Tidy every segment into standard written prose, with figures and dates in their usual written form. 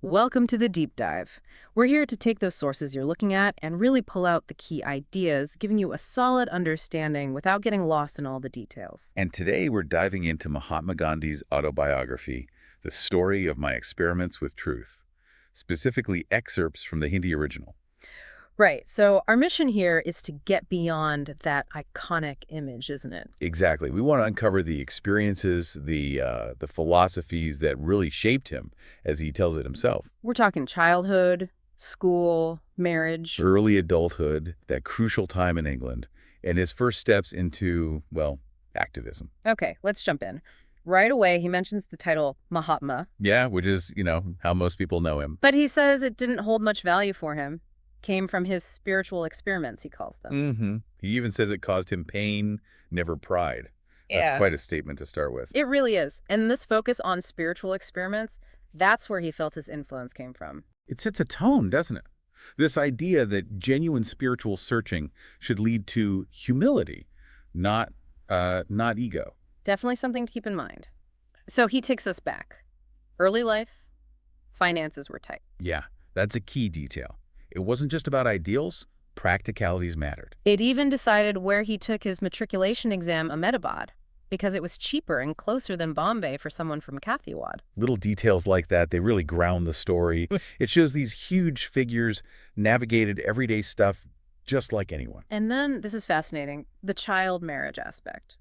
Welcome to the deep dive. We're here to take those sources you're looking at and really pull out the key ideas, giving you a solid understanding without getting lost in all the details. And today we're diving into Mahatma Gandhi's autobiography, The Story of My Experiments with Truth, specifically excerpts from the Hindi original. Right, so our mission here is to get beyond that iconic image, isn't it? Exactly. We want to uncover the experiences, the philosophies that really shaped him, as he tells it himself. We're talking childhood, school, marriage. Early adulthood, that crucial time in England, and his first steps into, well, activism. Okay, let's jump in. Right away, he mentions the title Mahatma, Yeah, which is, how most people know him. but he says it didn't hold much value for him. Came from his spiritual experiments, he calls them. Mm-hmm. He even says it caused him pain, never pride. That's Yeah. quite a statement to start with. It really is. And this focus on spiritual experiments, that's where he felt his influence came from. It sets a tone, doesn't it? This idea that genuine spiritual searching should lead to humility, not ego. Definitely something to keep in mind. So he takes us back. Early life, finances were tight. Yeah, that's a key detail. It wasn't just about ideals, practicalities mattered. It even decided where he took his matriculation exam, Ahmedabad, because it was cheaper and closer than Bombay for someone from Kathiawad. Little details like that, they really ground the story. It shows these huge figures navigated everyday stuff just like anyone. And then, this is fascinating, the child marriage aspect.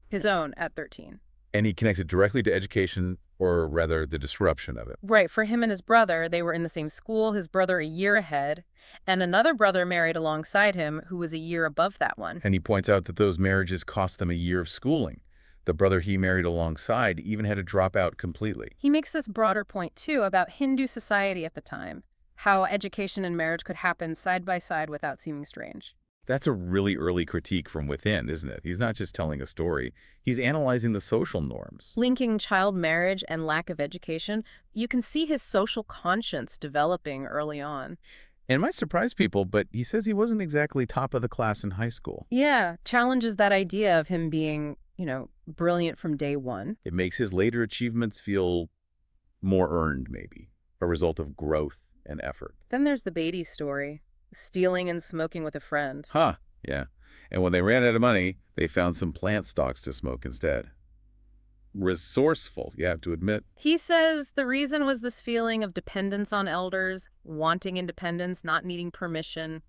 His own at 13. And he connects it directly to education, or rather the disruption of it. Right, for him and his brother, they were in the same school, his brother a year ahead, and another brother married alongside him who was a year above that one. And he points out that those marriages cost them a year of schooling. The brother he married alongside even had to drop out completely. He makes this broader point, too, about Hindu society at the time, how education and marriage could happen side by side without seeming strange. That's a really early critique from within, isn't it? He's not just telling a story. He's analyzing the social norms. Linking child marriage and lack of education, you can see his social conscience developing early on. And it might surprise people, but he says he wasn't exactly top of the class in high school. Yeah, challenges that idea of him being, brilliant from day one. It makes his later achievements feel more earned, maybe, a result of growth and effort. Then there's the Beatty story, stealing and smoking with a friend. Huh, yeah. And when they ran out of money, they found some plant stalks to smoke instead. Resourceful, you have to admit. He says the reason was this feeling of dependence on elders, wanting independence, not needing permission,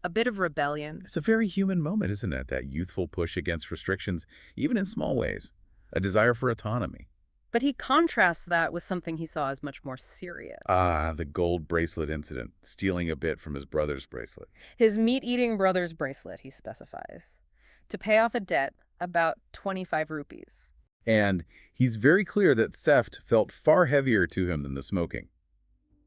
a bit of rebellion. It's a very human moment, isn't it? That youthful push against restrictions, even in small ways. A desire for autonomy. But he contrasts that with something he saw as much more serious. Ah, the gold bracelet incident, stealing a bit from his brother's bracelet. His meat-eating brother's bracelet, he specifies, to pay off a debt about 25 rupees. And he's very clear that theft felt far heavier to him than the smoking.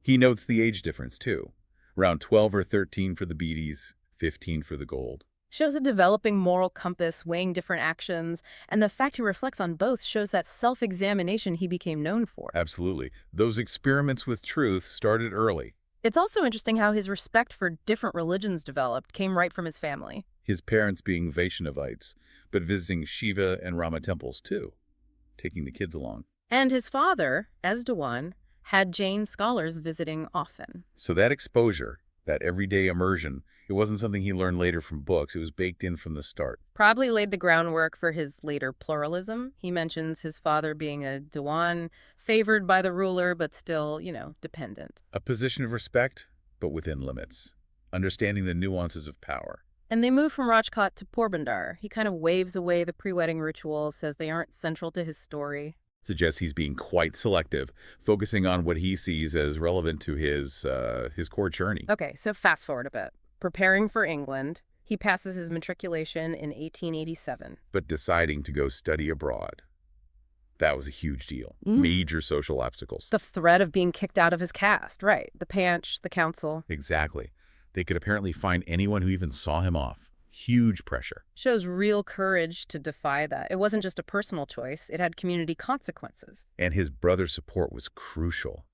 He notes the age difference, too. Around 12 or 13 for the beaties, 15 for the gold. Shows a developing moral compass, weighing different actions, and the fact he reflects on both shows that self-examination he became known for. Absolutely. Those experiments with truth started early. It's also interesting how his respect for different religions developed came right from his family. His parents being Vaishnavites, but visiting Shiva and Rama temples, too. Taking the kids along. And his father, as Dewan, had Jain scholars visiting often. So that exposure, that everyday immersion, it wasn't something he learned later from books. It was baked in from the start. Probably laid the groundwork for his later pluralism. He mentions his father being a Dewan, favored by the ruler, but still, dependent. A position of respect, but within limits. Understanding the nuances of power. And they move from Rajkot to Porbandar. He kind of waves away the pre-wedding rituals, says they aren't central to his story. Suggests he's being quite selective, focusing on what he sees as relevant to his core journey. Okay, so fast forward a bit. Preparing for England, he passes his matriculation in 1887. But deciding to go study abroad. That was a huge deal. Mm. Major social obstacles. The threat of being kicked out of his caste, right. The Panch, the council. Exactly. They could apparently find anyone who even saw him off. Huge pressure. Shows real courage to defy that. It wasn't just a personal choice. It had community consequences. And his brother's support was crucial.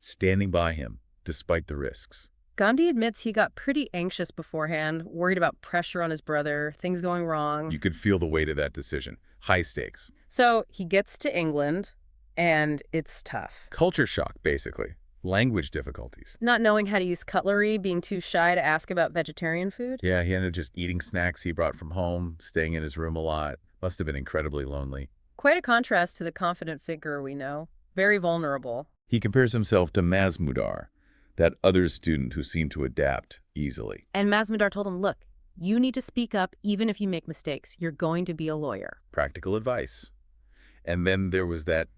Standing by him, despite the risks. Gandhi admits he got pretty anxious beforehand, worried about pressure on his brother, things going wrong. You could feel the weight of that decision. High stakes. So he gets to England, and it's tough. Culture shock, basically. language difficulties. Not knowing how to use cutlery, being too shy to ask about vegetarian food? Yeah, he ended up just eating snacks he brought from home, staying in his room a lot. Must have been incredibly lonely. Quite a contrast to the confident figure we know. Very vulnerable. He compares himself to Masmudar, that other student who seemed to adapt easily. And Masmudar told him, look, you need to speak up even if you make mistakes. You're going to be a lawyer. Practical advice. And then there was that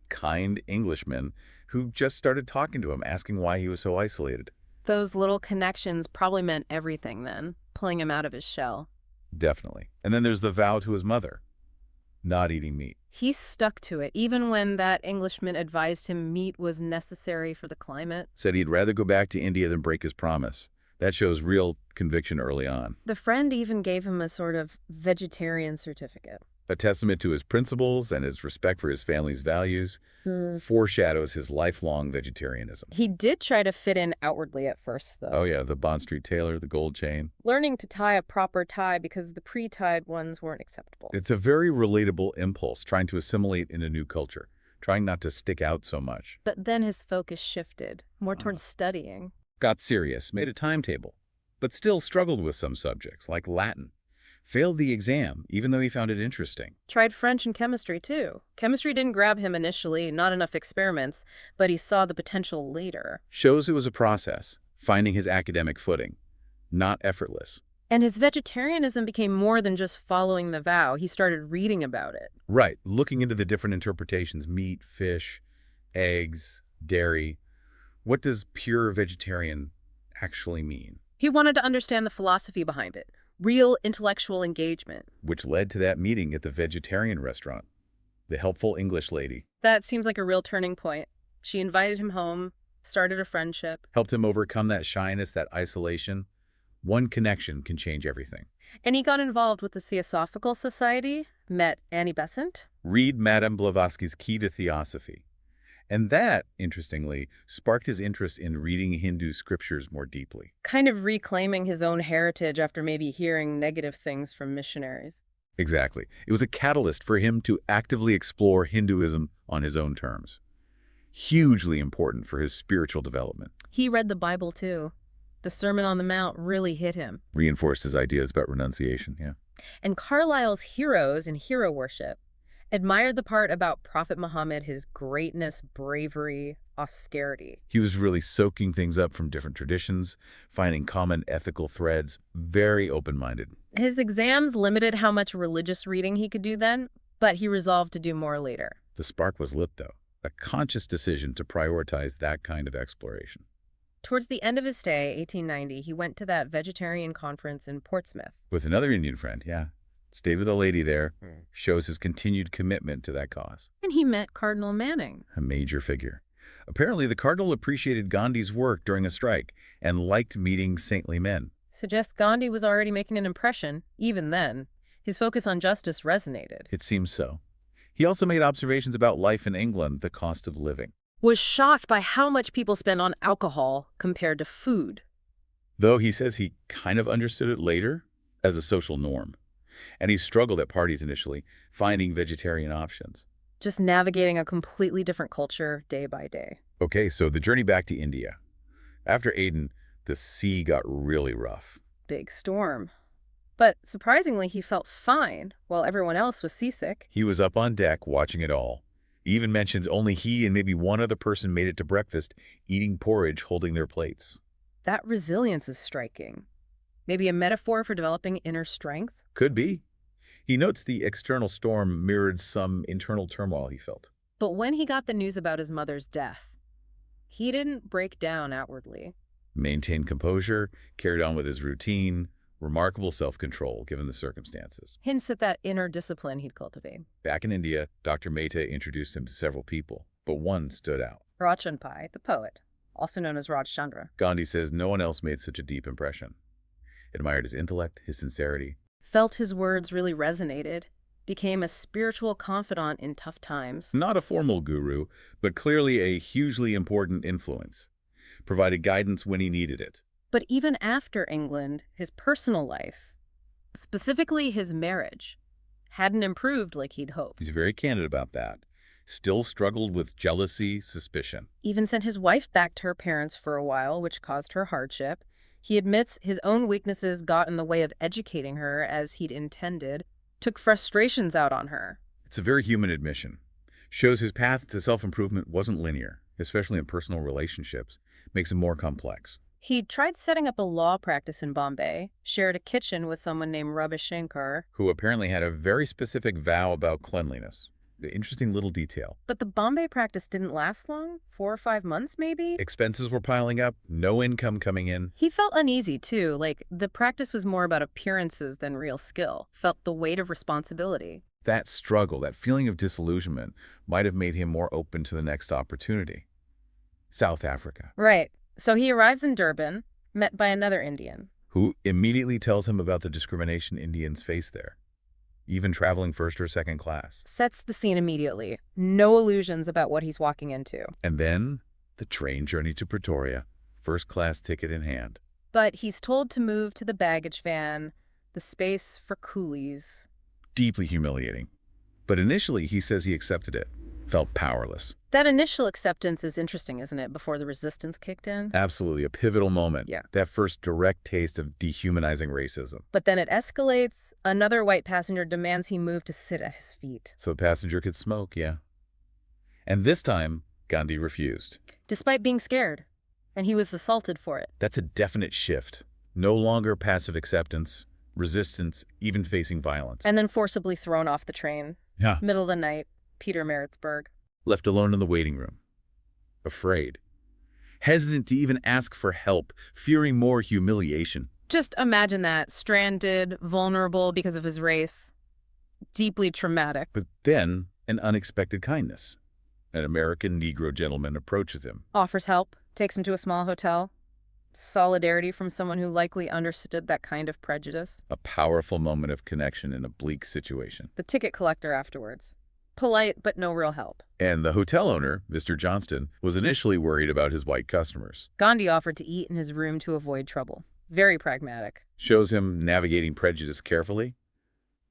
kind Englishman who just started talking to him, asking why he was so isolated. Those little connections probably meant everything then, pulling him out of his shell. Definitely. And then there's the vow to his mother, not eating meat. He stuck to it, even when that Englishman advised him meat was necessary for the climate. Said he'd rather go back to India than break his promise. That shows real conviction early on. The friend even gave him a sort of vegetarian certificate. A testament to his principles and his respect for his family's values, foreshadows his lifelong vegetarianism. He did try to fit in outwardly at first, though. Oh yeah, the Bond Street tailor, the gold chain. Learning to tie a proper tie because the pre-tied ones weren't acceptable. It's a very relatable impulse, trying to assimilate in a new culture, trying not to stick out so much. But then his focus shifted, more towards studying. Got serious, made a timetable, but still struggled with some subjects, like Latin. Failed the exam, even though he found it interesting. Tried French and chemistry, too. Chemistry didn't grab him initially, not enough experiments, but he saw the potential later. Shows it was a process, finding his academic footing, not effortless. And his vegetarianism became more than just following the vow. He started reading about it. Right, looking into the different interpretations, meat, fish, eggs, dairy. What does pure vegetarian actually mean? He wanted to understand the philosophy behind it. Real intellectual engagement. Which led to that meeting at the vegetarian restaurant. The helpful English lady. That seems like a real turning point. She invited him home, started a friendship. Helped him overcome that shyness, that isolation. One connection can change everything. And he got involved with the Theosophical Society, met Annie Besant. Read Madame Blavatsky's Key to Theosophy. And that, interestingly, sparked his interest in reading Hindu scriptures more deeply. Kind of reclaiming his own heritage after maybe hearing negative things from missionaries. Exactly. It was a catalyst for him to actively explore Hinduism on his own terms. Hugely important for his spiritual development. He read the Bible, too. The Sermon on the Mount really hit him. Reinforced his ideas about renunciation, yeah. And Carlyle's heroes in hero worship admired the part about Prophet Muhammad, his greatness, bravery, austerity. He was really soaking things up from different traditions, finding common ethical threads, very open-minded. His exams limited how much religious reading he could do then, but he resolved to do more later. The spark was lit, though, a conscious decision to prioritize that kind of exploration. Towards the end of his stay, 1890, he went to that vegetarian conference in Portsmouth. With another Indian friend, yeah. Stayed with a lady there, shows his continued commitment to that cause. And he met Cardinal Manning. A major figure. Apparently, the cardinal appreciated Gandhi's work during a strike and liked meeting saintly men. Suggests Gandhi was already making an impression, even then. His focus on justice resonated. It seems so. He also made observations about life in England, the cost of living. Was shocked by how much people spend on alcohol compared to food. Though he says he kind of understood it later as a social norm. And he struggled at parties initially, finding vegetarian options. Just navigating a completely different culture day by day. Okay, so the journey back to India. After Aden, the sea got really rough. Big storm. But surprisingly, he felt fine, while everyone else was seasick. He was up on deck watching it all. He even mentions only he and maybe one other person made it to breakfast, eating porridge, holding their plates. That resilience is striking. Maybe a metaphor for developing inner strength? Could be. He notes the external storm mirrored some internal turmoil he felt. But when he got the news about his mother's death, he didn't break down outwardly. Maintained composure, carried on with his routine, remarkable self-control given the circumstances. Hints at that inner discipline he'd cultivate. Back in India, Dr. Mehta introduced him to several people, but one stood out. Rajchandpai, the poet, also known as Rajchandra. Gandhi says no one else made such a deep impression. Admired his intellect, his sincerity. Felt his words really resonated. Became a spiritual confidant in tough times. Not a formal guru, but clearly a hugely important influence. Provided guidance when he needed it. But even after England, his personal life, specifically his marriage, hadn't improved like he'd hoped. He's very candid about that. still struggled with jealousy, suspicion. Even sent his wife back to her parents for a while, which caused her hardship. He admits his own weaknesses got in the way of educating her as he'd intended, took frustrations out on her. It's a very human admission. Shows his path to self-improvement wasn't linear, especially in personal relationships. Makes it more complex. He tried setting up a law practice in Bombay, shared a kitchen with someone named Ravi Shankar, Who apparently had a very specific vow about cleanliness. The interesting little detail. but the Bombay practice didn't last long, 4 or 5 months maybe? Expenses were piling up, no income coming in. He felt uneasy too, like the practice was more about appearances than real skill, felt the weight of responsibility. That struggle, that feeling of disillusionment, might have made him more open to the next opportunity. South Africa. Right. So he arrives in Durban, met by another Indian. Who immediately tells him about the discrimination Indians face there, even traveling first or second class. Sets the scene immediately. No illusions about what he's walking into. And then, the train journey to Pretoria, first-class ticket in hand. But he's told to move to the baggage van, the space for coolies. Deeply humiliating. But initially, he says he accepted it, felt powerless. That initial acceptance is interesting, isn't it, before the resistance kicked in? Absolutely, a pivotal moment. Yeah. That first direct taste of dehumanizing racism. But then it escalates. Another white passenger demands he move to sit at his feet. So a passenger could smoke, yeah. And this time, Gandhi refused. Despite being scared. And he was assaulted for it. That's a definite shift. No longer passive acceptance, resistance, even facing violence. And then forcibly thrown off the train. Yeah. Middle of the night, Pietermaritzburg. Left alone in the waiting room. Afraid. Hesitant to even ask for help, fearing more humiliation. Just imagine that. Stranded, vulnerable because of his race. Deeply traumatic. But then, an unexpected kindness. An American Negro gentleman approaches him. Offers help. Takes him to a small hotel. Solidarity from someone who likely understood that kind of prejudice. A powerful moment of connection in a bleak situation. The ticket collector afterwards. Polite, but no real help. And the hotel owner, Mr. Johnston, was initially worried about his white customers. Gandhi offered to eat in his room to avoid trouble. Very pragmatic. Shows him navigating prejudice carefully.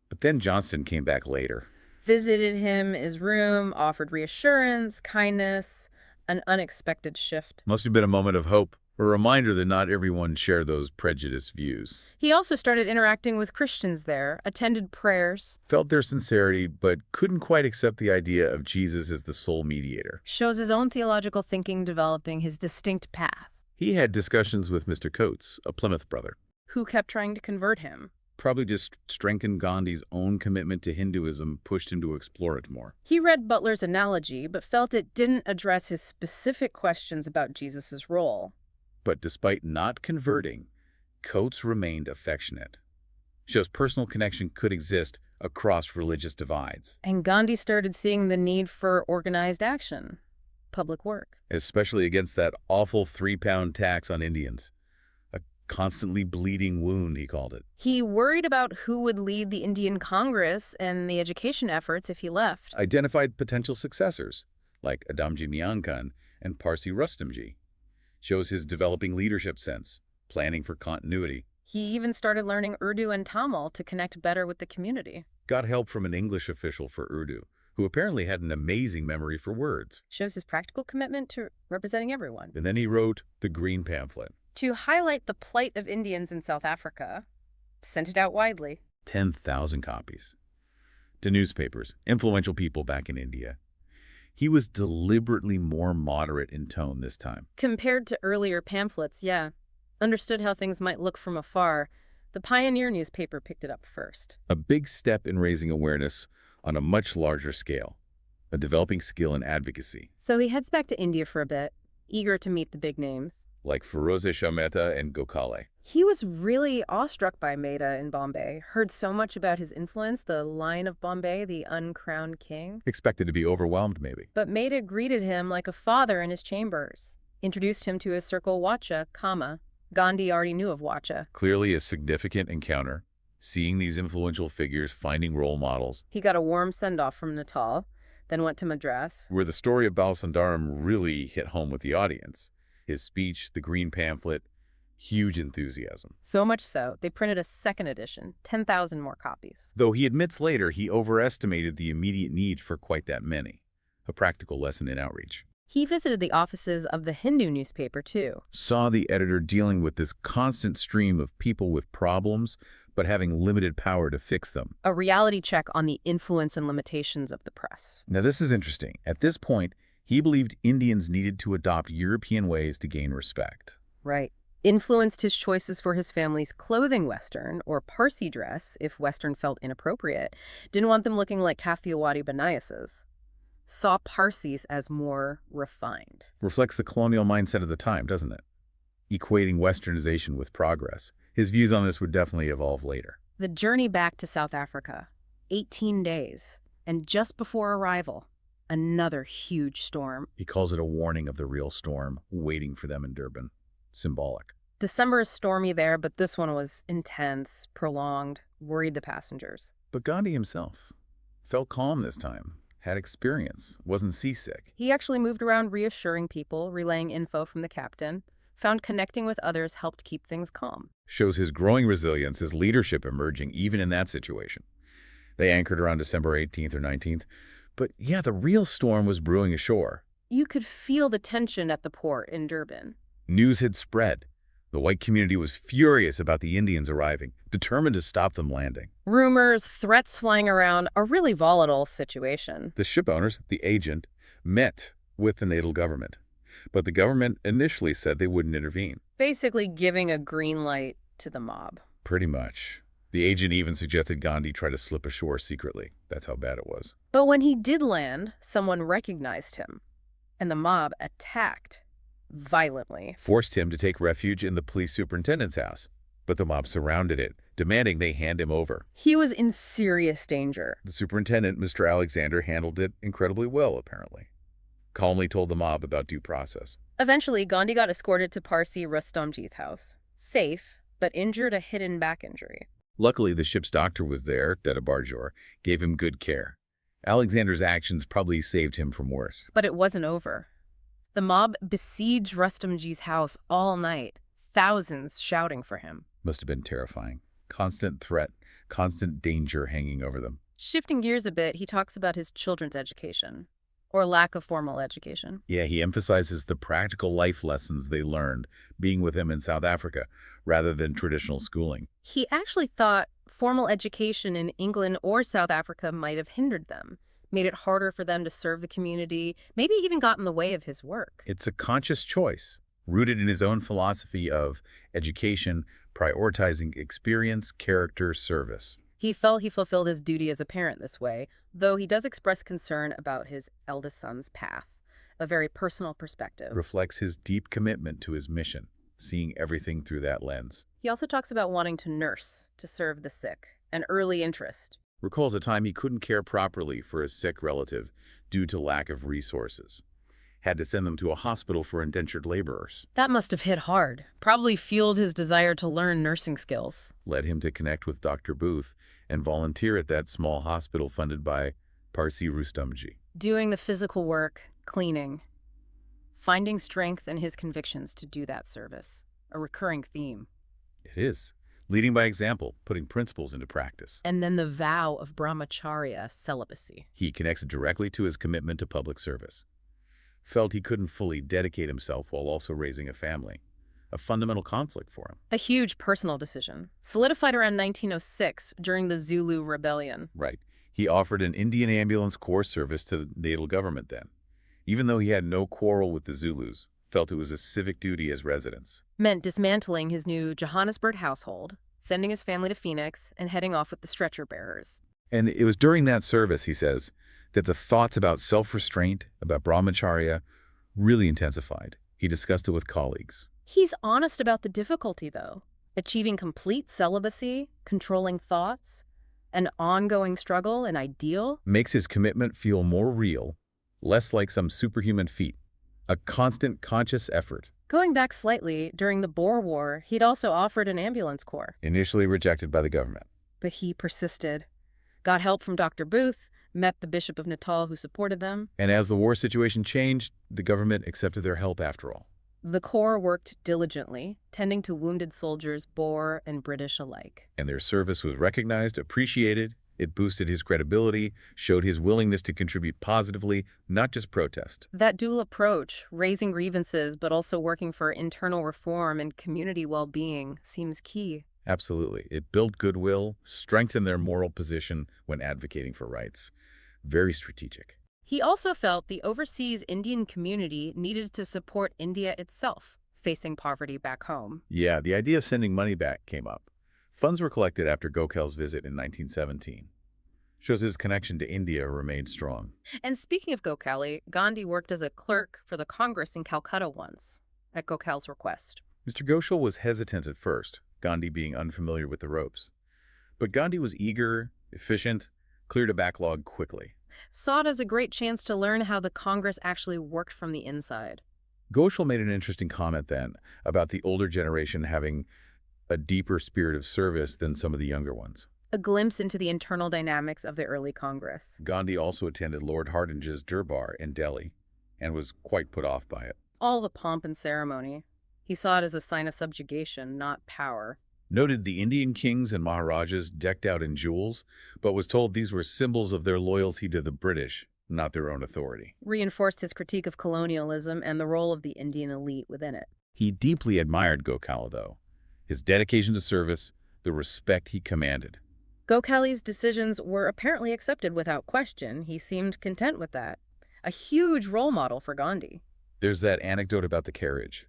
But then Johnston came back later. Visited him, his room, offered reassurance, kindness, an unexpected shift. Must have been a moment of hope. A reminder that not everyone shared those prejudiced views. He also started interacting with Christians there, attended prayers. Felt their sincerity, but couldn't quite accept the idea of Jesus as the sole mediator. Shows his own theological thinking developing his distinct path. He had discussions with Mr. Coates, a Plymouth brother. Who kept trying to convert him? Probably just strengthened Gandhi's own commitment to Hinduism, pushed him to explore it more. He read Butler's analogy, but felt it didn't address his specific questions about Jesus' role. But despite not converting, Coates remained affectionate. Shows personal connection could exist across religious divides. And Gandhi started seeing the need for organized action, public work. Especially against that awful 3-pound tax on Indians. A constantly bleeding wound, he called it. He worried about who would lead the Indian Congress and the education efforts if he left. Identified potential successors, like Adamji Miankan and Parsi Rustamji. Shows his developing leadership sense, planning for continuity. He even started learning Urdu and Tamil to connect better with the community. Got help from an English official for Urdu, who apparently had an amazing memory for words. Shows his practical commitment to representing everyone. And then he wrote the Green Pamphlet. To highlight the plight of Indians in South Africa, sent it out widely. 10,000 copies. To newspapers, influential people back in India. He was deliberately more moderate in tone this time. Compared to earlier pamphlets, yeah. Understood how things might look from afar. The Pioneer newspaper picked it up first. A big step in raising awareness on a much larger scale. A developing skill in advocacy. So he heads back to India for a bit, eager to meet the big names. Like Feroze Shah Mehta and Gokhale. He was really awestruck by Mehta in Bombay, heard so much about his influence, the Lion of Bombay, the uncrowned king. Expected to be overwhelmed, maybe. But Mehta greeted him like a father in his chambers, introduced him to his circle Wacha, Kama. Gandhi already knew of Wacha. Clearly a significant encounter. Seeing these influential figures, finding role models. He got a warm send-off from Natal, then went to Madras. Where the story of Balsundaram really hit home with the audience. His speech, the Green Pamphlet, huge enthusiasm. So much so, they printed a second edition, 10,000 more copies. Though he admits later he overestimated the immediate need for quite that many. a practical lesson in outreach. He visited the offices of the Hindu newspaper, too. Saw the editor dealing with this constant stream of people with problems, but having limited power to fix them. A reality check on the influence and limitations of the press. Now, this is interesting. At this point, he believed Indians needed to adopt European ways to gain respect. Right. Influenced his choices for his family's clothing Western, or Parsi dress, if Western felt inappropriate. Didn't want them looking like Kafiawadi Banayases. Saw Parsis as more refined. Reflects the colonial mindset of the time, doesn't it? Equating Westernization with progress. His views on this would definitely evolve later. The journey back to South Africa, 18 days, and just before arrival, another huge storm. He calls it a warning of the real storm waiting for them in Durban. Symbolic. December is stormy there, but this one was intense, prolonged, worried the passengers. But Gandhi himself felt calm this time, had experience, wasn't seasick. He actually moved around reassuring people, relaying info from the captain, found connecting with others helped keep things calm. Shows his growing resilience, his leadership emerging even in that situation. They anchored around December 18th or 19th. But yeah, the real storm was brewing ashore. You could feel the tension at the port in Durban. News had spread. The white community was furious about the Indians arriving, determined to stop them landing. Rumors, threats flying around, a really volatile situation. The ship owners, the agent, met with the natal government. But the government initially said they wouldn't intervene. Basically giving a green light to the mob. Pretty much. The agent even suggested Gandhi try to slip ashore secretly. That's how bad it was. But when he did land, someone recognized him, and the mob attacked violently. Forced him to take refuge in the police superintendent's house. But the mob surrounded it, demanding they hand him over. He was in serious danger. The superintendent, Mr. Alexander, handled it incredibly well, apparently. Calmly told the mob about due process. Eventually, Gandhi got escorted to Parsi Rustomji's house. Safe, but injured a hidden back injury. Luckily, the ship's doctor was there, Detta Barjor, gave him good care. Alexander's actions probably saved him from worse. But it wasn't over. The mob besieged Rustomji's house all night, thousands shouting for him. Must have been terrifying. Constant threat, constant danger hanging over them. Shifting gears a bit, he talks about his children's education, or lack of formal education. Yeah, he emphasizes the practical life lessons they learned being with him in South Africa, rather than traditional schooling. He actually thought formal education in England or South Africa might have hindered them, made it harder for them to serve the community, maybe even got in the way of his work. It's a conscious choice, rooted in his own philosophy of education, prioritizing experience, character, service. He felt he fulfilled his duty as a parent this way, though he does express concern about his eldest son's path, a very personal perspective. Reflects his deep commitment to his mission, seeing everything through that lens. He also talks about wanting to nurse, to serve the sick, an early interest. Recalls a time he couldn't care properly for a sick relative due to lack of resources. Had to send them to a hospital for indentured laborers. That must have hit hard, probably fueled his desire to learn nursing skills. Led him to connect with Dr. Booth and volunteer at that small hospital funded by Parsi Rustomji. Doing the physical work, cleaning, finding strength in his convictions to do that service, a recurring theme. It is. Leading by example, putting principles into practice. And then the vow of brahmacharya, celibacy. He connects it directly to his commitment to public service. Felt he couldn't fully dedicate himself while also raising a family. A fundamental conflict for him. A huge personal decision, solidified around 1906 during the Zulu Rebellion. Right. He offered an Indian ambulance corps service to the natal government then. Even though he had no quarrel with the Zulus, felt it was a civic duty as residents. Meant dismantling his new Johannesburg household, sending his family to Phoenix, and heading off with the stretcher bearers. And it was during that service, he says, that the thoughts about self-restraint, about brahmacharya, really intensified. He discussed it with colleagues. He's honest about the difficulty, though. Achieving complete celibacy, controlling thoughts, an ongoing struggle, an ideal. Makes his commitment feel more real, less like some superhuman feat. A constant, conscious effort. Going back slightly, during the Boer War, he'd also offered an ambulance corps. Initially rejected by the government. But he persisted. Got help from Dr. Booth, met the Bishop of Natal who supported them. And as the war situation changed, the government accepted their help after all. The Corps worked diligently, tending to wounded soldiers, Boer and British alike. And their service was recognized, appreciated, It boosted his credibility, showed his willingness to contribute positively, not just protest. That dual approach, raising grievances but also working for internal reform and community well-being, seems key. Absolutely. It built goodwill, strengthened their moral position when advocating for rights. Very strategic. He also felt the overseas Indian community needed to support India itself, facing poverty back home. Yeah, the idea of sending money back came up. Funds were collected after Gokhal's visit in 1917. Shows his connection to India remained strong. And speaking of Gokhale, Gandhi worked as a clerk for the Congress in Calcutta once, at Gokhal's request. Mr. Ghoshal was hesitant at first, Gandhi being unfamiliar with the ropes. But Gandhi was eager, efficient, cleared a backlog quickly. Saw it as a great chance to learn how the Congress actually worked from the inside. Ghoshal made an interesting comment then about the older generation having a deeper spirit of service than some of the younger ones. A glimpse into the internal dynamics of the early Congress. Gandhi also attended Lord Hardinge's Durbar in Delhi and was quite put off by it. All the pomp and ceremony. He saw it as a sign of subjugation, not power. Noted the Indian kings and Maharajas decked out in jewels, but was told these were symbols of their loyalty to the British, not their own authority. Reinforced his critique of colonialism and the role of the Indian elite within it. He deeply admired Gokhale, though. His dedication to service, the respect he commanded. Gokhale's decisions were apparently accepted without question. He seemed content with that. A huge role model for Gandhi. There's that anecdote about the carriage.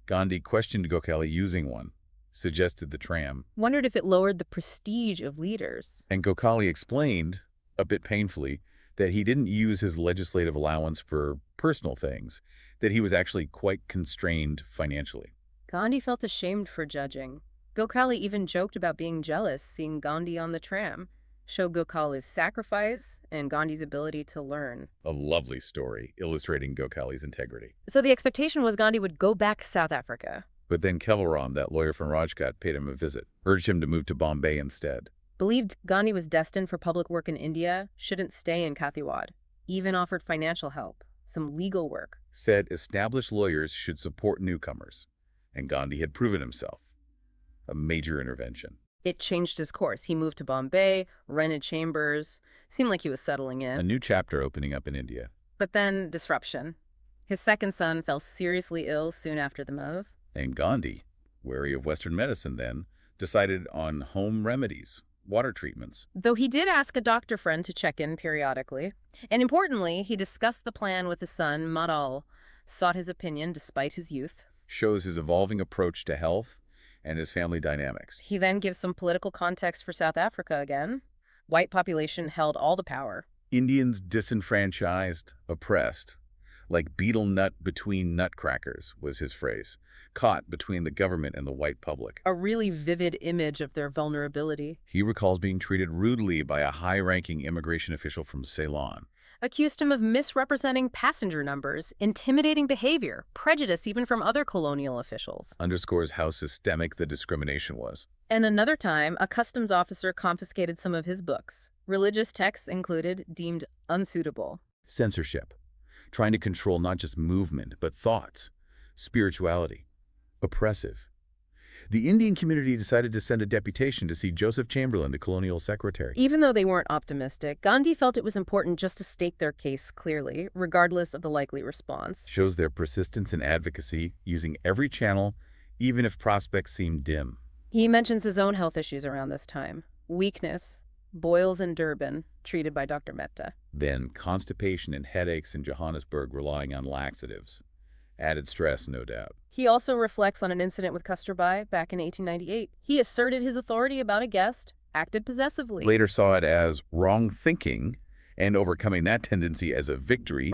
Gandhi questioned Gokhale using one, suggested the tram. Wondered if it lowered the prestige of leaders. And Gokhale explained, a bit painfully, that he didn't use his legislative allowance for personal things, that he was actually quite constrained financially. Gandhi felt ashamed for judging. Gokhale even joked about being jealous seeing Gandhi on the tram. Showed Gokhale's sacrifice and Gandhi's ability to learn. A lovely story illustrating Gokhale's integrity. So the expectation was Gandhi would go back to South Africa. But then Kevalram, that lawyer from Rajkot, paid him a visit, urged him to move to Bombay instead. Believed Gandhi was destined for public work in India, shouldn't stay in Kathiawad. Even offered financial help, some legal work. Said established lawyers should support newcomers. And Gandhi had proven himself. A major intervention. It changed his course. He moved to Bombay, rented chambers. Seemed like he was settling in. A new chapter opening up in India. But then disruption. His second son fell seriously ill soon after the move. And Gandhi, wary of Western medicine then, decided on home remedies, water treatments. Though he did ask a doctor friend to check in periodically. And importantly, he discussed the plan with his son, Madal, sought his opinion despite his youth. Shows his evolving approach to health and his family dynamics. He then gives some political context for South Africa again. White population held all the power. Indians disenfranchised, oppressed. Like beetle nut between nutcrackers, was his phrase. Caught between the government and the white public. A really vivid image of their vulnerability. He recalls being treated rudely by a high-ranking immigration official from Ceylon. Accused him of misrepresenting passenger numbers, intimidating behavior, prejudice even from other colonial officials. Underscores how systemic the discrimination was. And another time, a customs officer confiscated some of his books. Religious texts included, deemed unsuitable. Censorship. Trying to control not just movement, but thoughts. Spirituality. Oppressive. The Indian community decided to send a deputation to see Joseph Chamberlain, the colonial secretary. Even though they weren't optimistic, Gandhi felt it was important just to state their case clearly, regardless of the likely response. Shows their persistence and advocacy, using every channel, even if prospects seemed dim. He mentions his own health issues around this time. Weakness, boils in Durban, treated by Dr. Mehta. Then constipation and headaches in Johannesburg, relying on laxatives. Added stress, no doubt. He also reflects on an incident with Kasturbai back in 1898. He asserted his authority about a guest, acted possessively. Later saw it as wrong thinking, and overcoming that tendency as a victory.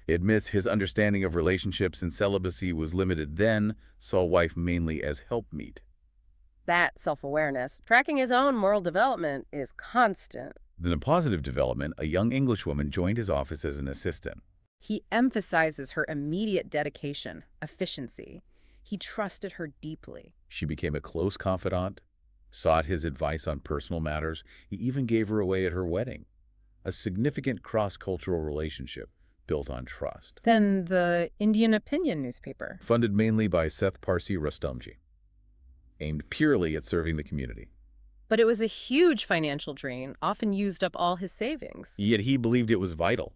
Admits his understanding of relationships and celibacy was limited then, saw wife mainly as helpmeet. That self-awareness, tracking his own moral development, is constant. Then a positive development, a young Englishwoman joined his office as an assistant. He emphasizes her immediate dedication, efficiency. He trusted her deeply. She became a close confidant, sought his advice on personal matters. He even gave her away at her wedding. A significant cross-cultural relationship built on trust. Then the Indian Opinion newspaper. Funded mainly by Seth Parsi Rustomji. Aimed purely at serving the community. But it was a huge financial drain, often used up all his savings. Yet he believed it was vital,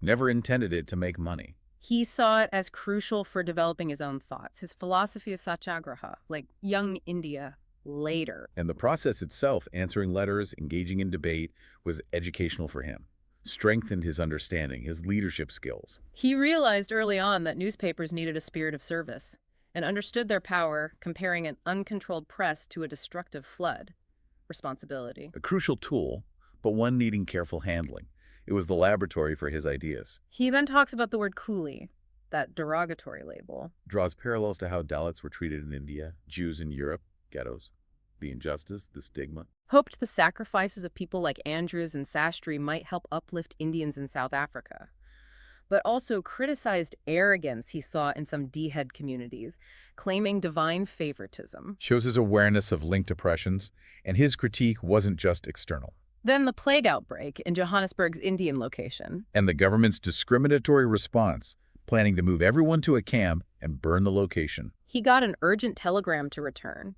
never intended it to make money. He saw it as crucial for developing his own thoughts, his philosophy of satyagraha, like young India later. And the process itself, answering letters, engaging in debate, was educational for him. Strengthened his understanding, his leadership skills. He realized early on that newspapers needed a spirit of service and understood their power, comparing an uncontrolled press to a destructive flood. Responsibility. A crucial tool, but one needing careful handling. It was the laboratory for his ideas. He then talks about the word coolie, that derogatory label. Draws parallels to how Dalits were treated in India, Jews in Europe, ghettos, the injustice, the stigma. Hoped the sacrifices of people like Andrews and Shashii might help uplift Indians in South Africa, but also criticized arrogance he saw in some D-head communities, claiming divine favoritism. Shows his awareness of linked oppressions, and his critique wasn't just external. Then the plague outbreak in Johannesburg's Indian location. And the government's discriminatory response, planning to move everyone to a camp and burn the location. He got an urgent telegram to return.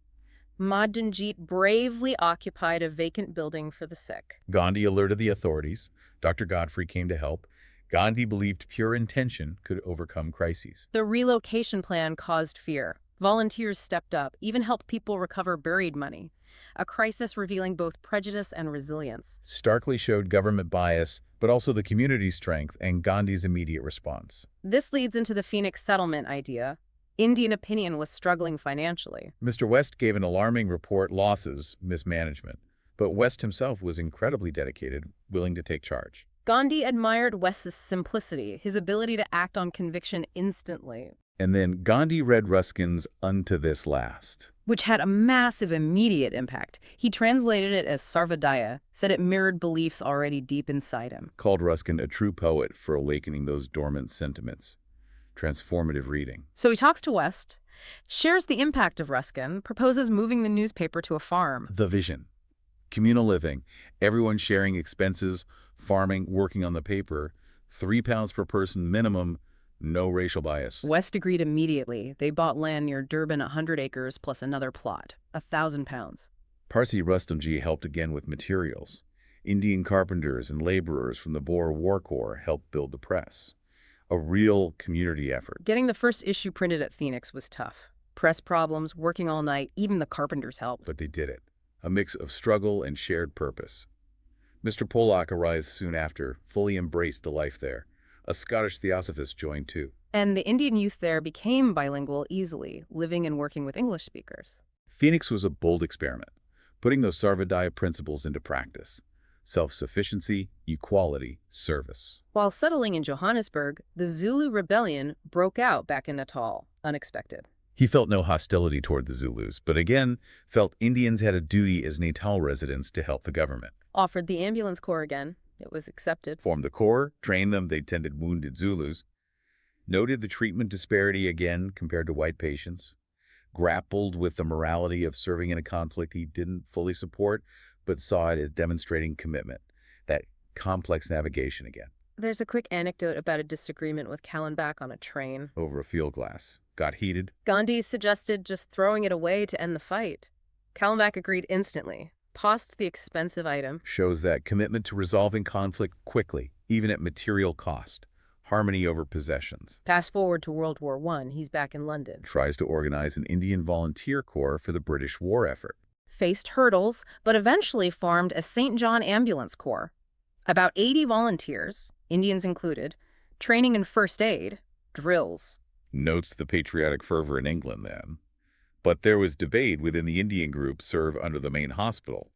Madhunjit bravely occupied a vacant building for the sick. Gandhi alerted the authorities. Dr. Godfrey came to help. Gandhi believed pure intention could overcome crises. The relocation plan caused fear. Volunteers stepped up, even helped people recover buried money. A crisis revealing both prejudice and resilience. Starkly showed government bias, but also the community's strength and Gandhi's immediate response. This leads into the Phoenix settlement idea. Indian opinion was struggling financially. Mr. West gave an alarming report: losses, mismanagement. But West himself was incredibly dedicated, willing to take charge. Gandhi admired West's simplicity, his ability to act on conviction instantly. And then Gandhi read Ruskin's Unto This Last, which had a massive immediate impact. He translated it as Sarvodaya, said it mirrored beliefs already deep inside him. Called Ruskin a true poet for awakening those dormant sentiments. Transformative reading. So he talks to West, shares the impact of Ruskin, proposes moving the newspaper to a farm. The vision. Communal living, everyone sharing expenses, farming, working on the paper, £3 per person minimum, no racial bias. West agreed immediately. They bought land near Durban, 100 acres plus another plot, £1,000. Parsi Rustamji helped again with materials. Indian carpenters and laborers from the Boer War Corps helped build the press. A real community effort. Getting the first issue printed at Phoenix was tough. Press problems, working all night, even the carpenters helped. But they did it. A mix of struggle and shared purpose. Mr. Pollock arrived soon after, fully embraced the life there. A Scottish theosophist joined too. And the Indian youth there became bilingual easily, living and working with English speakers. Phoenix was a bold experiment, putting those Sarvodaya principles into practice. Self-sufficiency, equality, service. While settling in Johannesburg, the Zulu rebellion broke out back in Natal, unexpected. He felt no hostility toward the Zulus, but again, felt Indians had a duty as Natal residents to help the government. Offered the ambulance corps again. It was accepted. Formed the corps, trained them, they tended wounded Zulus. Noted the treatment disparity again compared to white patients. Grappled with the morality of serving in a conflict he didn't fully support, but saw it as demonstrating commitment. That complex navigation again. There's a quick anecdote about a disagreement with Kallenbach on a train. Over a field glass. Got heated. Gandhi suggested just throwing it away to end the fight. Kallenbach agreed instantly. Tossed the expensive item. Shows that commitment to resolving conflict quickly, even at material cost. Harmony over possessions. Fast forward to World War I, he's back in London. Tries to organize an Indian volunteer corps for the British war effort. Faced hurdles, but eventually formed a St. John Ambulance Corps. About 80 volunteers, Indians included, training in first aid, drills. Notes the patriotic fervor in England then. But there was debate within the Indian group serve under the main hospital,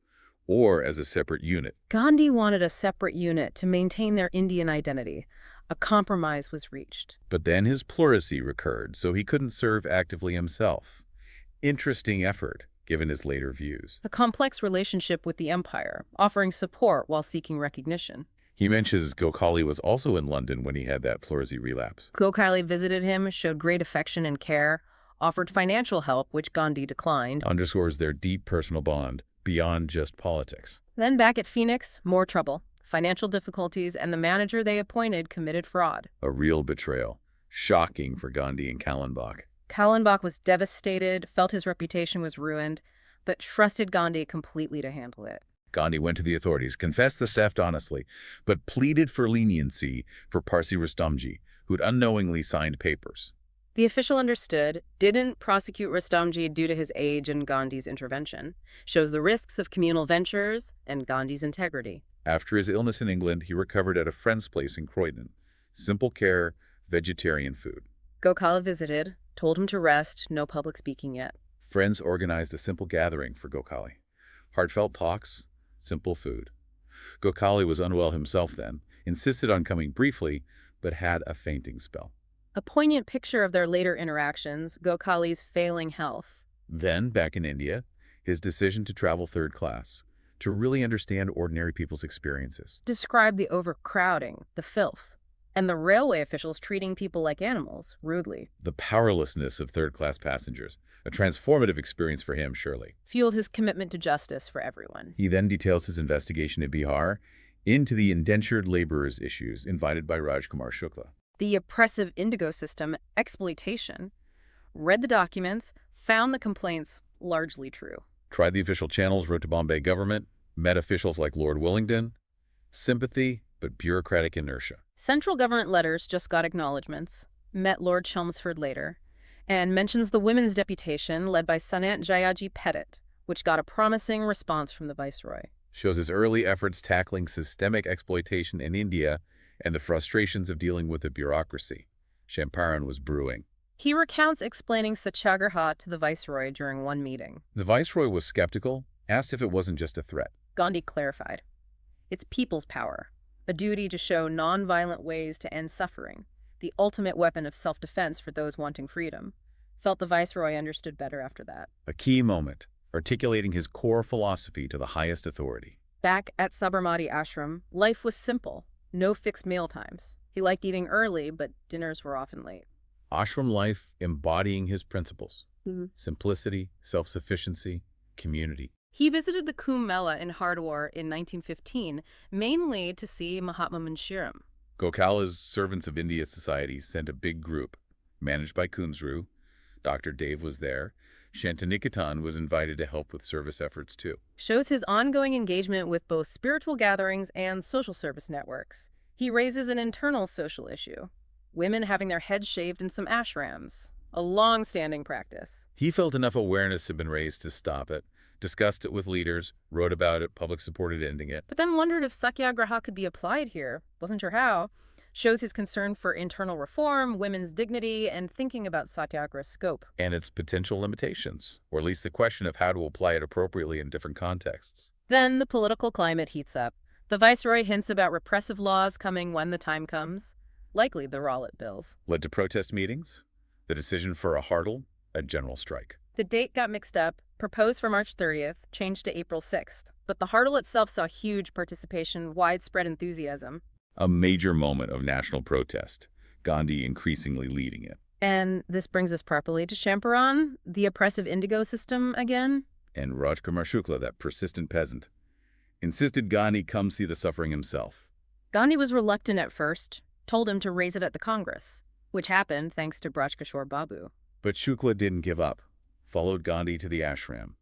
or as a separate unit. Gandhi wanted a separate unit to maintain their Indian identity. A compromise was reached. But then his pleurisy recurred, so he couldn't serve actively himself. Interesting effort, given his later views. A complex relationship with the empire, offering support while seeking recognition. He mentions Gokhale was also in London when he had that pleurisy relapse. Gokhale visited him, showed great affection and care, offered financial help, which Gandhi declined. Underscores their deep personal bond, beyond just politics. Then back at Phoenix, more trouble. Financial difficulties, and the manager they appointed committed fraud. A real betrayal. Shocking for Gandhi and Kallenbach. Kallenbach was devastated, felt his reputation was ruined. but trusted Gandhi completely to handle it. Gandhi went to the authorities, confessed the theft honestly, but pleaded for leniency for Parsi Rustamji, who'd unknowingly signed papers. The official understood, didn't prosecute Rustamji due to his age and Gandhi's intervention. Shows the risks of communal ventures and Gandhi's integrity. After his illness in England, he recovered at a friend's place in Croydon. Simple care, vegetarian food. Gokhale visited, told him to rest, no public speaking yet. Friends organized a simple gathering for Gokhale. Heartfelt talks, simple food. Gokhale was unwell himself then, insisted on coming briefly, but had a fainting spell. A poignant picture of their later interactions, Gokhale's failing health. Then, back in India, his decision to travel third class, to really understand ordinary people's experiences. Described the overcrowding, the filth, and the railway officials treating people like animals, rudely. The powerlessness of third-class passengers, a transformative experience for him, surely. Fueled his commitment to justice for everyone. He then details his investigation in Bihar into the indentured laborers issues invited by Rajkumar Shukla. The oppressive indigo system, exploitation, read the documents, found the complaints largely true. Tried the official channels, wrote to Bombay government, met officials like Lord Willingdon. Sympathy, but bureaucratic inertia. Central government letters just got acknowledgments, met Lord Chelmsford later, and mentions the women's deputation led by Sanat Jayaji Pettit, which got a promising response from the Viceroy. Shows his early efforts tackling systemic exploitation in India and the frustrations of dealing with the bureaucracy. Champaran was brewing. He recounts explaining satyagraha to the Viceroy during one meeting. The Viceroy was skeptical, asked if it wasn't just a threat. Gandhi clarified. It's people's power, a duty to show non-violent ways to end suffering, the ultimate weapon of self-defense for those wanting freedom. Felt the Viceroy understood better after that. A key moment, articulating his core philosophy to the highest authority. Back at Sabarmati Ashram, life was simple, no fixed meal times. He liked eating early, but dinners were often late. Ashram life embodying his principles. Simplicity, self-sufficiency, community. He visited the Kumbh Mela in Hardwar in 1915, mainly to see Mahatma Gandhi. Gokhale's Servants of India Society sent a big group, managed by Kunzru. Dr. Dave was there. Shantiniketan was invited to help with service efforts too. Shows his ongoing engagement with both spiritual gatherings and social service networks. He raises an internal social issue. Women having their heads shaved in some ashrams, a long-standing practice. He felt enough awareness had been raised to stop it, discussed it with leaders, wrote about it, public supported ending it. But then wondered if satyagraha could be applied here. Wasn't sure how. Shows his concern for internal reform, women's dignity, and thinking about satyagraha's scope. And its potential limitations, or at least the question of how to apply it appropriately in different contexts. Then the political climate heats up. The Viceroy hints about repressive laws coming when the time comes. Likely the Rowlatt bills. Led to protest meetings, the decision for a Hartle, a general strike. The date got mixed up, proposed for March 30th, changed to April 6th. But the Hartle itself saw huge participation, widespread enthusiasm. A major moment of national protest, Gandhi increasingly leading it. And this brings us properly to Champaran, the oppressive indigo system again. And Rajkumar Shukla, that persistent peasant, insisted Gandhi come see the suffering himself. Gandhi was reluctant at first, told him to raise it at the Congress, which happened thanks to Braj Babu. But Shukla didn't give up, followed Gandhi to the ashram,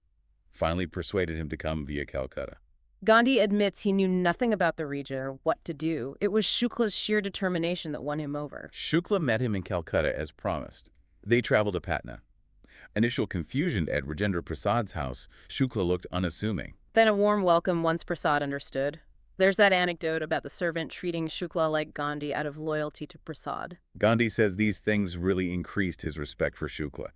finally persuaded him to come via Calcutta. Gandhi admits he knew nothing about the region or what to do. It was Shukla's sheer determination that won him over. Shukla met him in Calcutta as promised. They traveled to Patna. Initial confusion at Rajendra Prasad's house, Shukla looked unassuming. Then a warm welcome once Prasad understood. There's that anecdote about the servant treating Shukla like Gandhi out of loyalty to Prasad. Gandhi says these things really increased his respect for Shukla.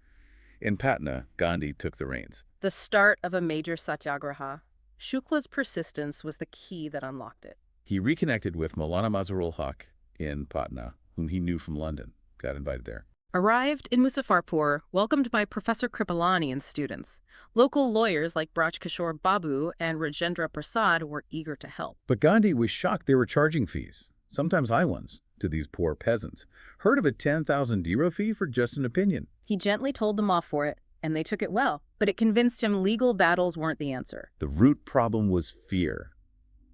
In Patna, Gandhi took the reins. The start of a major satyagraha. Shukla's persistence was the key that unlocked it. He reconnected with Maulana Mazharul Haq in Patna, whom he knew from London. Got invited there. Arrived in Muzaffarpur, welcomed by Professor Kripalani and students. Local lawyers like Braj Babu and Rajendra Prasad were eager to help. But Gandhi was shocked they were charging fees, sometimes high ones, to these poor peasants. Heard of a 10,000 diro fee for just an opinion. He gently told them off for it, and they took it well. But it convinced him legal battles weren't the answer. The root problem was fear.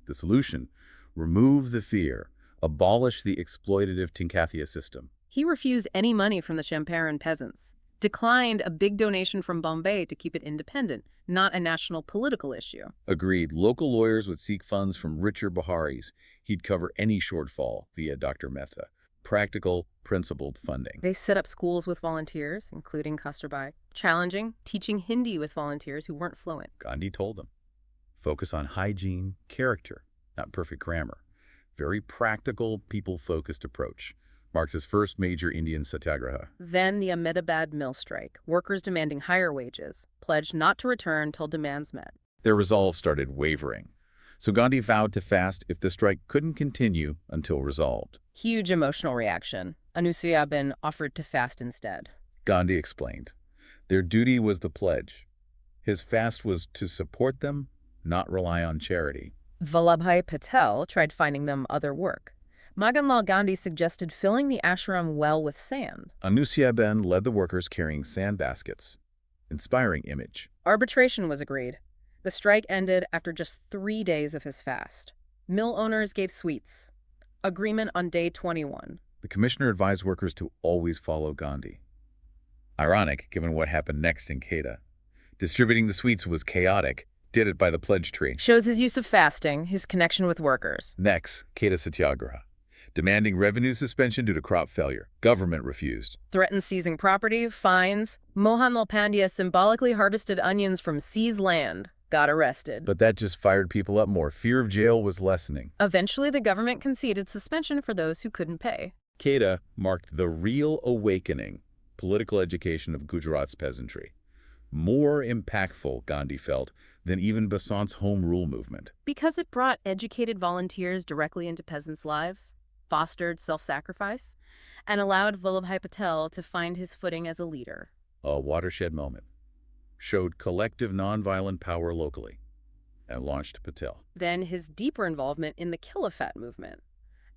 The solution, remove the fear, abolish the exploitative Tinkathia system. He refused any money from the Champaran peasants. declined a big donation from Bombay to keep it independent, not a national political issue. Agreed. Local lawyers would seek funds from richer Biharis. He'd cover any shortfall via Dr. Mehta. Practical, principled funding. They set up schools with volunteers, including Kasturbai, challenging teaching Hindi with volunteers who weren't fluent. Gandhi told them, focus on hygiene, character, not perfect grammar. Very practical, people-focused approach. Marked his first major Indian satyagraha. Then the Ahmedabad mill strike, workers demanding higher wages, pledged not to return till demands met. Their resolve started wavering. So Gandhi vowed to fast if the strike couldn't continue until resolved. Huge emotional reaction. Anusuyaben offered to fast instead. Gandhi explained, their duty was the pledge. His fast was to support them, not rely on charity. Vallabhbhai Patel tried finding them other work. Mahatma Gandhi suggested filling the ashram well with sand. Anusuyaben led the workers carrying sand baskets. Inspiring image. Arbitration was agreed. The strike ended after just 3 days of his fast. Mill owners gave sweets. Agreement on day 21. The commissioner advised workers to always follow Gandhi. Ironic, given what happened next in Kedah. Distributing the sweets was chaotic. Did it by the pledge tree. Shows his use of fasting, his connection with workers. Next, Kedah Satyagraha. Demanding revenue suspension due to crop failure. Government refused. Threatened seizing property, fines. Mohandas Pandya symbolically harvested onions from seized land. Got arrested. But that just fired people up more. Fear of jail was lessening. Eventually, the government conceded suspension for those who couldn't pay. Kedah marked the real awakening, political education of Gujarat's peasantry. More impactful, Gandhi felt, than even Besant's Home Rule movement. Because it brought educated volunteers directly into peasants' lives, fostered self-sacrifice, and allowed Vallabhbhai Patel to find his footing as a leader. A watershed moment. Showed collective nonviolent power locally and launched Patel. Then his deeper involvement in the Khilafat movement,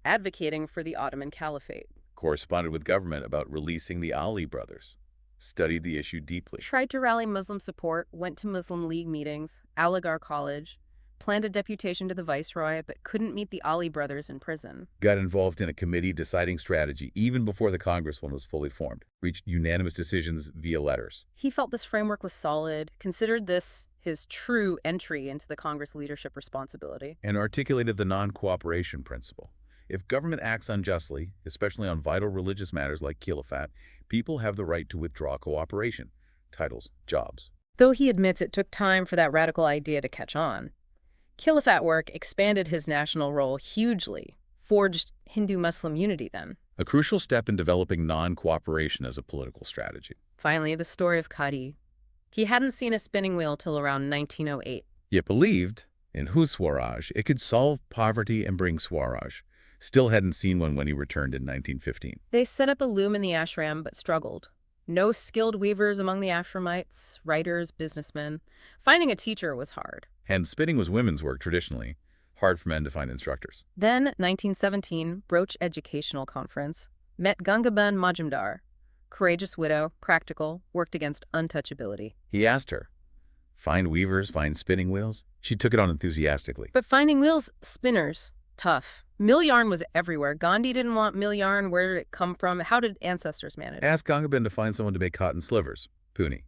advocating for the Ottoman Caliphate. Corresponded with government about releasing the Ali brothers. Studied the issue deeply. Tried to rally Muslim support, went to Muslim League meetings, Aligarh College, planned a deputation to the viceroy, but couldn't meet the Ali brothers in prison. Got involved in a committee deciding strategy even before the Congress one was fully formed. Reached unanimous decisions via letters. He felt this framework was solid, considered this his true entry into the Congress leadership responsibility. And articulated the non-cooperation principle. If government acts unjustly, especially on vital religious matters like Khilafat, people have the right to withdraw cooperation. Titles, jobs. Though he admits it took time for that radical idea to catch on. Khilafat work expanded his national role hugely, forged Hindu-Muslim unity then. A crucial step in developing non-cooperation as a political strategy. Finally, the story of Khadi. He hadn't seen a spinning wheel till around 1908. Yet believed, in whose Swaraj, it could solve poverty and bring Swaraj. Still hadn't seen one when he returned in 1915. They set up a loom in the ashram, but struggled. No skilled weavers among the ashramites, writers, businessmen. Finding a teacher was hard. And spinning was women's work traditionally. Hard for men to find instructors. Then, 1917, Broach Educational Conference. Met Gangaben Majumdar. Courageous widow, practical, worked against untouchability. He asked her, find weavers, find spinning wheels? She took it on enthusiastically. But finding wheels, spinners, tough. Mill yarn was everywhere. Gandhi didn't want mill yarn. Where did it come from? How did ancestors manage? Asked Gangaben to find someone to make cotton slivers, Pune.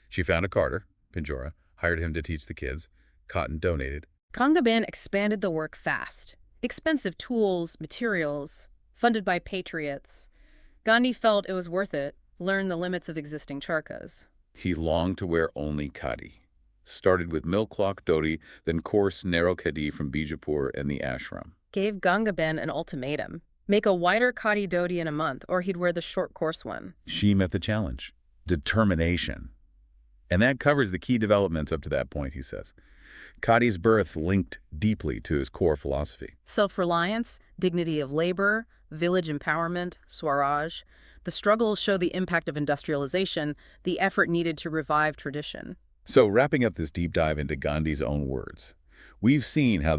She found a carter, Pinjora, hired him to teach the kids. Cotton donated. Gangaben expanded the work fast. Expensive tools, materials, funded by patriots. Gandhi felt it was worth it, learned the limits of existing charkas. He longed to wear only khadi. Started with milk cloth dhoti, then coarse, narrow khadi from Bijapur and the ashram. Gave Gangaben an ultimatum. Make a wider khadi dhoti in a month, or he'd wear the short, coarse one. She met the challenge. Determination. And that covers the key developments up to that point, he says. Khadi's birth linked deeply to his core philosophy. Self-reliance, dignity of labor, village empowerment, Swaraj. The struggles show the impact of industrialization, the effort needed to revive tradition. So wrapping up this deep dive into Gandhi's own words, we've seen how